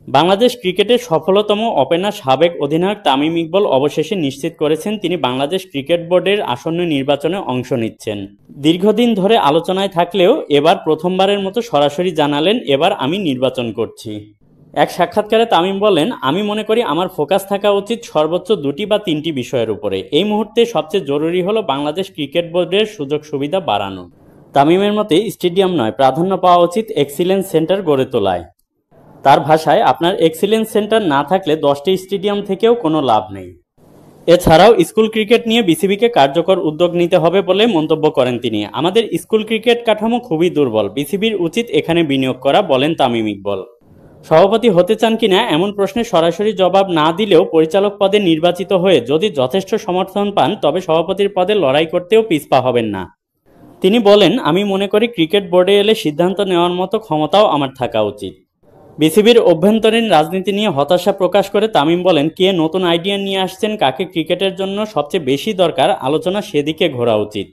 বাংলাদেশ ক্রিকেটের সফলতম ওপেনার সাবেক অধিনায়ক তামিম ইকবাল অবশেষে নিশ্চিত করেছেন তিনি বাংলাদেশ ক্রিকেট বোর্ডের আসন্ন নির্বাচনে অংশ নিচ্ছেন। দীর্ঘদিন ধরে আলোচনায় থাকলেও এবার প্রথমবারের মতো সরাসরি জানালেন, এবার আমি নির্বাচন করছি। এক সাক্ষাৎকারে তামিম বলেন, আমি মনে করি আমার ফোকাস থাকা উচিত সর্বোচ্চ 2টি বা 3টি বিষয়ের উপরে। এই মুহূর্তে সবচেয়ে জরুরি হলো বাংলাদেশ ক্রিকেট বোর্ডের সুযোগ সুবিধা বাড়ানো। তামিমের মতে স্টেডিয়াম নয়, প্রাধান্য পাওয়া উচিত এক্সিলেন্স সেন্টার গড়ে তোলায়। তার ভাষায়, আপনার এক্সিলেন্স সেন্টার না থাকলে 10টি স্টেডিয়াম থেকেও কোনো লাভ নেই। এছাড়াও স্কুল ক্রিকেট নিয়ে বিসিবিকে কার্যকর উদ্যোগ নিতে হবে বলে মন্তব্য করেন তিনি। আমাদের স্কুল ক্রিকেট কাঠামো খুবই দুর্বল, বিসিবির উচিত এখানে বিনিয়োগ করা, বলেন তামিম ইকবাল। সভাপতি হতে চান কিনা এমন প্রশ্নে সরাসরি জবাব না দিলেও পরিচালক পদে নির্বাচিত হয়ে যদি যথেষ্ট সমর্থন পান তবে সভাপতির পদে লড়াই করতেও পিছপা হবেন না। তিনি বলেন, আমি মনে করি ক্রিকেট বোর্ডে এলে সিদ্ধান্ত নেওয়ার মতো ক্ষমতাও আমার থাকা উচিত। বিসিবির অভ্যন্তরীণ রাজনীতি নিয়ে হতাশা প্রকাশ করে তামিম বলেন, কে নতুন আইডিয়া নিয়ে আসছেন, কাকে ক্রিকেটের জন্য সবচেয়ে বেশি দরকার, আলোচনা সেদিকে ঘোরা উচিত।